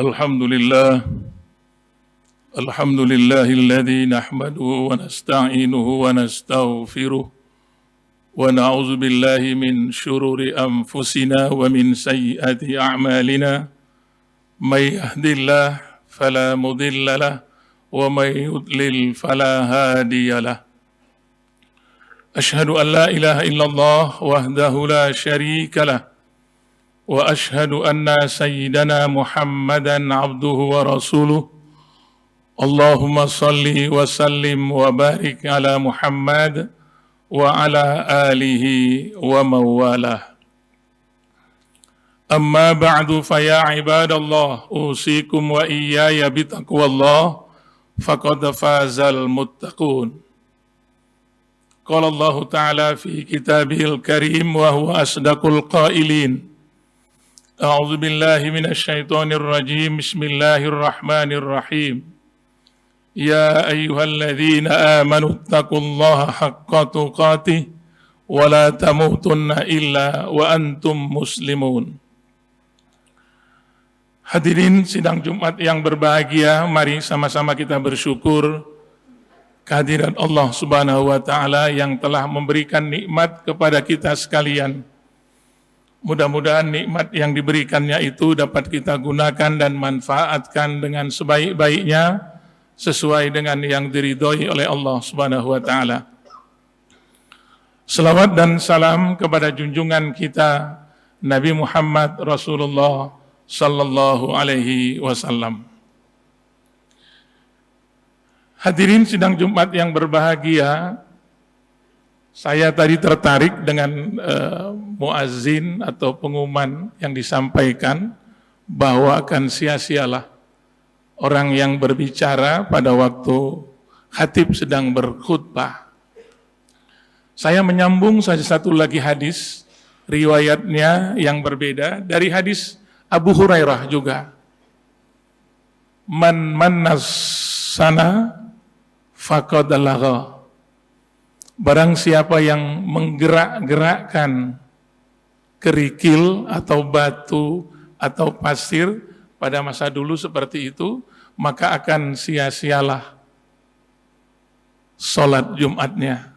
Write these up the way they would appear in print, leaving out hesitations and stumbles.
الحمد لله الحمد لله الذي نحمده ونستعينه ونستغفره ونعوذ بالله من شرور أنفسنا ومن سيئات أعمالنا من يهد الله فلا مضل له ومن يضلل فلا هادي له أشهد أن لا إله إلا الله وحده لا شريك له وأشهد أن سيدنا محمدًا عبده ورسوله اللهم صل وسلم وبارك على محمد وعلى آله ومن والاه أما بعد فيا عباد الله أوصيكم وإياي بتقوى الله فقد فاز المتقون قال الله تعالى في كتابه الكريم وهو أصدق القائلين أعوذ بالله من الشيطان الرجيم بسم الله الرحمن الرحيم يا أيها الذين آمنوا اتقوا الله حق تقاته ولا تموتن إلا وأنتم مسلمون. Hadirin sidang Jumat yang berbahagia, mari sama-sama kita bersyukur kehadiran Allah Subhanahu wa Ta'ala yang telah memberikan nikmat kepada kita sekalian. Mudah-mudahan nikmat yang diberikannya itu dapat kita gunakan dan manfaatkan dengan sebaik-baiknya sesuai dengan yang diridhoi oleh Allah Subhanahu wa Ta'ala. Selawat dan salam kepada junjungan kita Nabi Muhammad Rasulullah sallallahu alaihi wasallam. Hadirin sidang Jumat yang berbahagia, saya tadi tertarik dengan muazzin atau pengumuman yang disampaikan bahwa akan sia-sialah orang yang berbicara pada waktu khatib sedang berkhutbah. Saya menyambung saja satu lagi hadis, riwayatnya yang berbeda dari hadis Abu Hurairah juga. Man mannassana faqad lagha. Barang siapa yang menggerak-gerakkan kerikil atau batu atau pasir pada masa dulu seperti itu, maka akan sia-sialah sholat Jumatnya.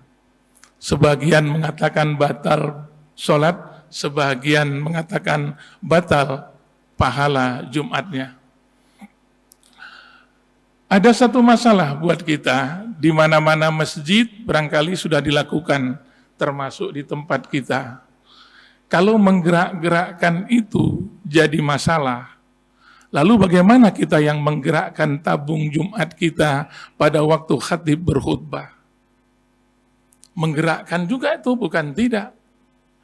Sebagian mengatakan batal sholat, sebagian mengatakan batal pahala Jumatnya. Ada satu masalah buat kita, di mana-mana masjid barangkali sudah dilakukan, termasuk di tempat kita. Kalau menggerak-gerakkan itu jadi masalah, lalu bagaimana kita yang menggerakkan tabung Jumat kita pada waktu khatib berkhutbah? Menggerakkan juga itu bukan tidak,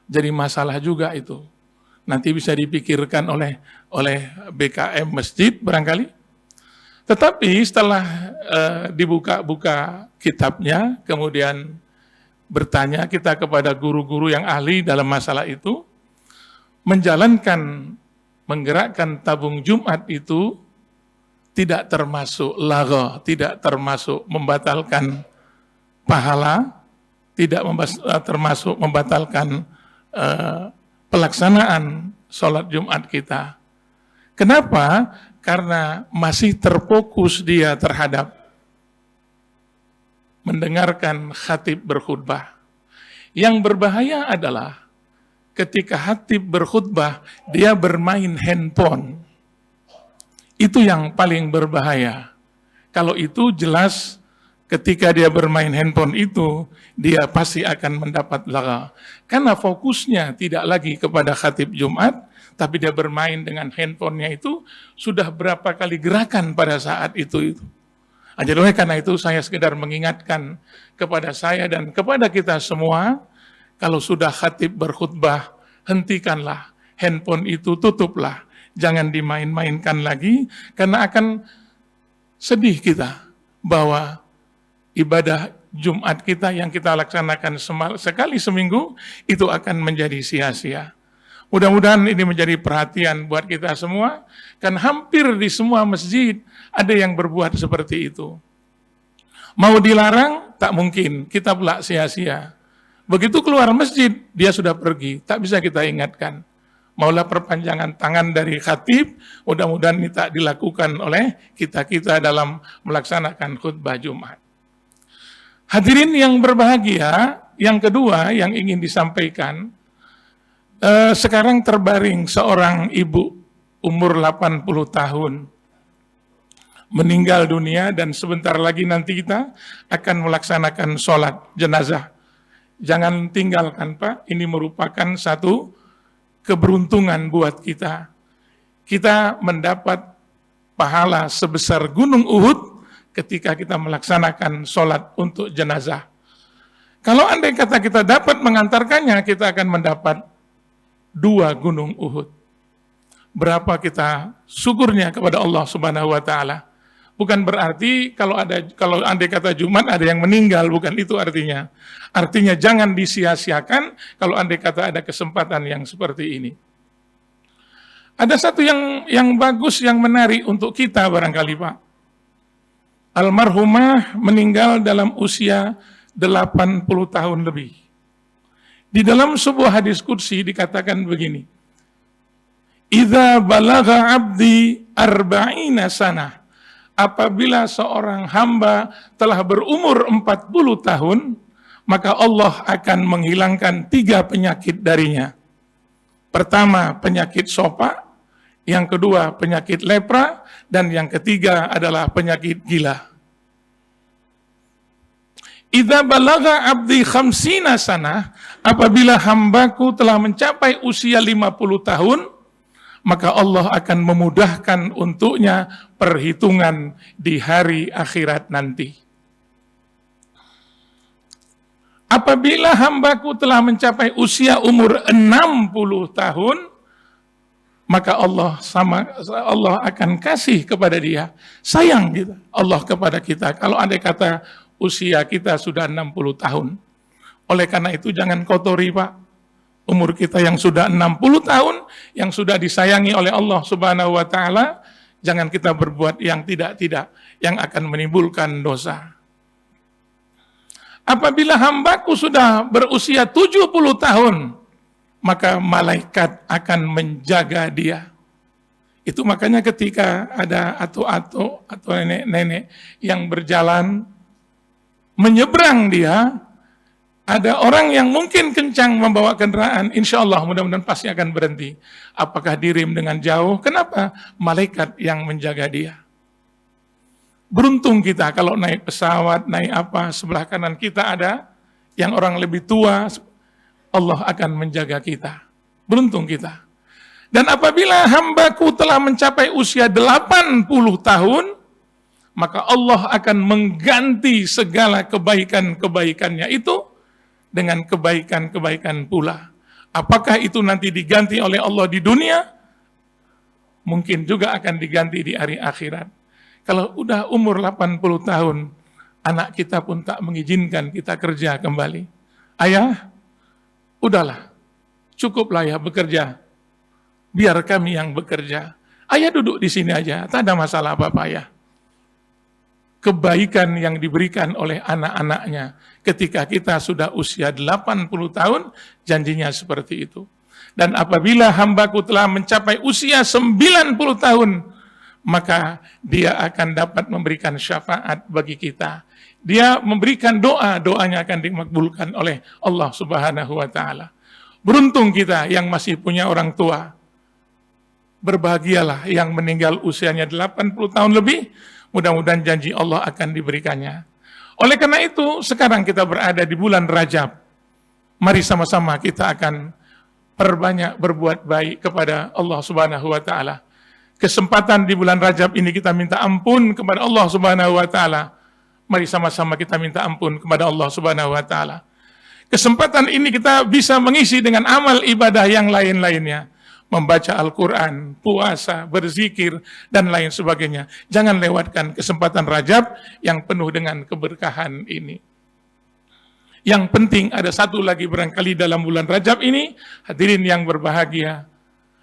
jadi masalah juga itu. Nanti bisa dipikirkan oleh BKM masjid barangkali. Tetapi setelah dibuka-buka kitabnya, kemudian bertanya kita kepada guru-guru yang ahli dalam masalah itu, menggerakkan tabung Jumat itu tidak termasuk lagha, tidak termasuk membatalkan pahala, tidak termasuk membatalkan pelaksanaan sholat Jumat kita. Kenapa? Karena masih terfokus dia terhadap mendengarkan khatib berkhutbah. Yang berbahaya adalah ketika khatib berkhutbah, dia bermain handphone. Itu yang paling berbahaya. Kalau itu jelas ketika dia bermain handphone itu, dia pasti akan mendapat lagha. Karena fokusnya tidak lagi kepada khatib Jumat, tapi dia bermain dengan handphonenya itu sudah berapa kali gerakan pada saat itu. Jadi oleh karena itu saya sekedar mengingatkan kepada saya dan kepada kita semua, kalau sudah khatib berkhutbah, hentikanlah handphone itu, tutuplah. Jangan dimain-mainkan lagi, karena akan sedih kita bahwa ibadah Jumat kita yang kita laksanakan sekali seminggu, itu akan menjadi sia-sia. Mudah-mudahan ini menjadi perhatian buat kita semua, kan hampir di semua masjid ada yang berbuat seperti itu. Mau dilarang, tak mungkin, kita pula sia-sia. Begitu keluar masjid, dia sudah pergi, tak bisa kita ingatkan. Maulah perpanjangan tangan dari khatib, mudah-mudahan ini tak dilakukan oleh kita-kita dalam melaksanakan khutbah Jumat. Hadirin yang berbahagia, yang kedua yang ingin disampaikan, sekarang terbaring seorang ibu umur 80 tahun, meninggal dunia dan sebentar lagi nanti kita akan melaksanakan sholat jenazah. Jangan tinggalkan Pak, ini merupakan satu keberuntungan buat kita. Kita mendapat pahala sebesar gunung Uhud ketika kita melaksanakan sholat untuk jenazah. Kalau andai kata kita dapat mengantarkannya, kita akan mendapat 2 gunung Uhud. Berapa kita syukurnya kepada Allah Subhanahu wa taala. Bukan berarti kalau andai kata Jumat ada yang meninggal, bukan itu artinya. Artinya jangan disia-siakan kalau andai kata ada kesempatan yang seperti ini. Ada satu yang bagus, yang menarik untuk kita barangkali Pak. Almarhumah meninggal dalam usia 80 tahun lebih. Di dalam sebuah hadis qudsi dikatakan begini, "Idza balagha 'abdi arba'ina sanah." Apabila seorang hamba telah berumur 40 tahun, maka Allah akan menghilangkan 3 penyakit darinya. Pertama, penyakit sopa, yang kedua, penyakit lepra, dan yang ketiga adalah penyakit gila. Idza balagha 'abdi khamsina sanah, apabila hambaku telah mencapai usia 50 tahun, maka Allah akan memudahkan untuknya perhitungan di hari akhirat nanti. Apabila hambaku telah mencapai usia umur 60 tahun, maka Allah akan kasih kepada dia, sayang gitu, Allah kepada kita. Kalau andai kata usia kita sudah 60 tahun. Oleh karena itu jangan kotori Pak. Umur kita yang sudah 60 tahun, yang sudah disayangi oleh Allah Subhanahu wa taala, jangan kita berbuat yang tidak-tidak, yang akan menimbulkan dosa. Apabila hambaku sudah berusia 70 tahun, maka malaikat akan menjaga dia. Itu makanya ketika ada atu-atu atau nenek-nenek yang berjalan, menyeberang dia, ada orang yang mungkin kencang membawa kendaraan, insya Allah mudah-mudahan pasti akan berhenti. Apakah direm dengan jauh? Kenapa? Malaikat yang menjaga dia. Beruntung kita kalau naik pesawat, naik apa, sebelah kanan kita ada yang orang lebih tua, Allah akan menjaga kita. Beruntung kita. Dan apabila hambaku telah mencapai usia 80 tahun, maka Allah akan mengganti segala kebaikan-kebaikannya itu dengan kebaikan-kebaikan pula. Apakah itu nanti diganti oleh Allah di dunia? Mungkin juga akan diganti di hari akhirat. Kalau udah umur 80 tahun, anak kita pun tak mengizinkan kita kerja kembali. Ayah, udahlah, cukuplah ya bekerja. Biar kami yang bekerja. Ayah duduk di sini aja, tak ada masalah apa-apa ya. Kebaikan yang diberikan oleh anak-anaknya ketika kita sudah usia 80 tahun, janjinya seperti itu. Dan apabila hambaku telah mencapai usia 90 tahun, maka dia akan dapat memberikan syafaat bagi kita. Dia memberikan doa, doanya akan dimakbulkan oleh Allah Subhanahu wa taala. Beruntung kita yang masih punya orang tua. Berbahagialah yang meninggal usianya 80 tahun lebih, mudah-mudahan janji Allah akan diberikannya. Oleh karena itu, sekarang kita berada di bulan Rajab. Mari sama-sama kita akan perbanyak berbuat baik kepada Allah Subhanahu wa taala. Kesempatan di bulan Rajab ini kita minta ampun kepada Allah Subhanahu wa taala. Mari sama-sama kita minta ampun kepada Allah Subhanahu wa taala. Kesempatan ini kita bisa mengisi dengan amal ibadah yang lain-lainnya. Membaca Al-Quran, puasa, berzikir, dan lain sebagainya. Jangan lewatkan kesempatan Rajab yang penuh dengan keberkahan ini. Yang penting ada satu lagi barangkali dalam bulan Rajab ini, hadirin yang berbahagia,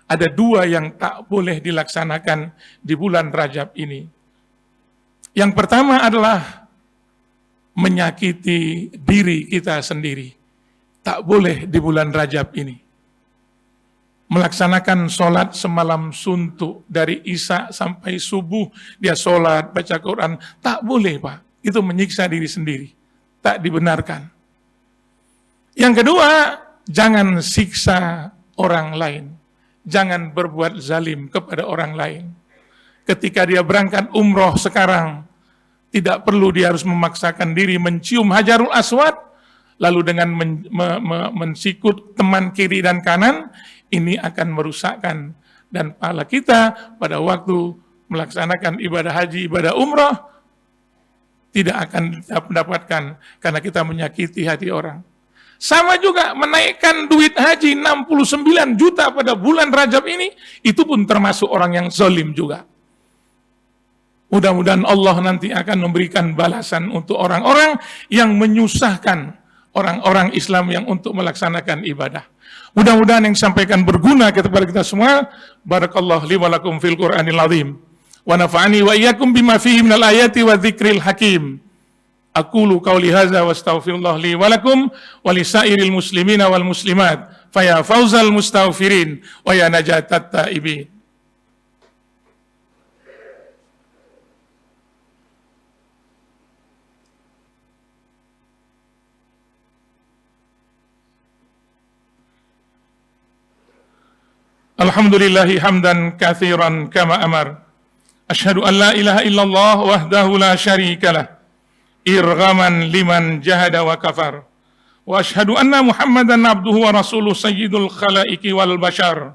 ada 2 yang tak boleh dilaksanakan di bulan Rajab ini. Yang pertama adalah menyakiti diri kita sendiri. Tak boleh di bulan Rajab ini. melaksanakan sholat semalam suntuk, dari Isya sampai subuh dia sholat, baca Quran. Tak boleh, Pak. Itu menyiksa diri sendiri. Tak dibenarkan. Yang kedua, jangan siksa orang lain. Jangan berbuat zalim kepada orang lain. Ketika dia berangkat umroh sekarang, tidak perlu dia harus memaksakan diri mencium Hajarul Aswad, lalu dengan mensikut teman kiri dan kanan, ini akan merusakkan. Dan pahala kita pada waktu melaksanakan ibadah haji, ibadah umroh, tidak akan mendapatkan karena kita menyakiti hati orang. Sama juga menaikkan duit haji 69 juta pada bulan Rajab ini, itu pun termasuk orang yang zalim juga. Mudah-mudahan Allah nanti akan memberikan balasan untuk orang-orang yang menyusahkan orang-orang Islam yang untuk melaksanakan ibadah. Mudah-mudahan yang disampaikan berguna kepada kita semua. Barakallahu li wa lakum fil Qur'anil azim. Wa nafa'ani wa iyyakum bima fihi minal ayati wa dzikril hakim. Aqulu qauli hadza wa astaghfirullah li wa lakum wa lisairil muslimina wal muslimat. Fa ya fauzal mustaghfirin wa ya najatat taibin. Alhamdulillahi hamdan katsiran kama amar. Asyhadu an la ilaha illallah wahdahu la syarikalah. Irghaman liman jahada wa kafar. Wa asyhadu anna Muhammadan abduhu wa rasuluh sayyidul khalaiqi wal bashar.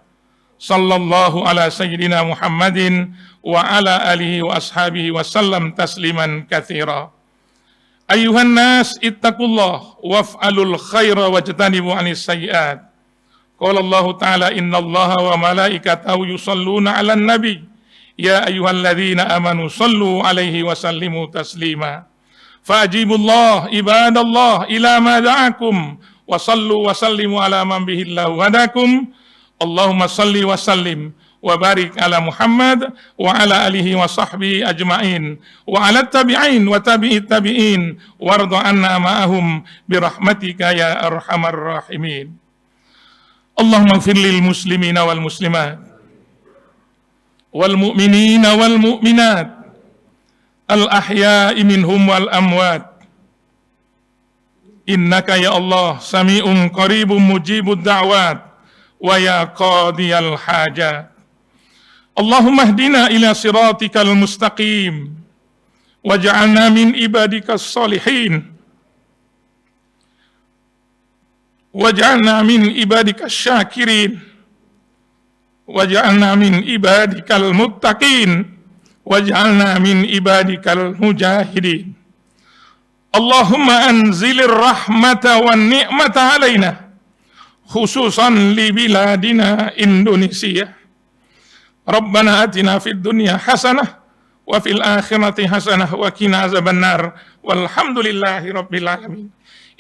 Sallallahu ala sayyidina Muhammadin wa ala alihi wa ashabihi wa sallam tasliman katsira. Ayuhan nas ittaqullah waf'alul khaira wajtanibu 'anis sayyi'at. Qala Allah Ta'ala innallaha wa malaikatahu yusalluna 'alan nabi ya ayyuhalladzina amanu sallu 'alaihi wa sallimu taslima. Fa'ajibullah ibadallah ila ma da'akum wa sallu wa sallimu 'ala man bihillahu hadakum. Allahumma salli wa sallim wa barik ala Muhammad wa ala alihi wa sahbihi ajma'in wa ala tabi'in wa tabi'it tabi'in warda anna ma'ahum birahmatika ya arhamar rahimin. Allahumma ighfir lil muslimina wal muslimat wal mu'minina wal mu'minat al ahya'i minhum wal amwat innaka ya Allah sami'un qaribun mujibud da'wat wa ya qadiyal hajat. Allahumma hdina ila siratikal mustaqim waj'alna min ibadikas salihin waj'alna min ibadika syakirin waj'alna min ibadikal muttaqin waj'alna min ibadikal mujahidin. Allahumma anzilir rahmata wan ni'mata alaina khususan li biladina Indonesia. Rabbana atina fid dunya hasanah wa fil akhirati hasanah wa qina azabannar walhamdulillahi rabbil alamin.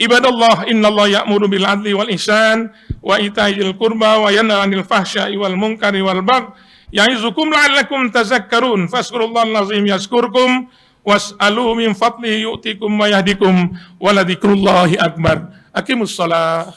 Ibadallah innallaha ya'muru bil adli wal ihsan wa ita'il qurba wa yanha 'anil fahsya'i wal munkari wal baghi ya'izukum la'allakum tazakkarun fazkurullahal azim yazkurkum was'alu min fadlihi yu'tikum wa yahdikum wa la dzikrullahi akbar. Aqimus shalah.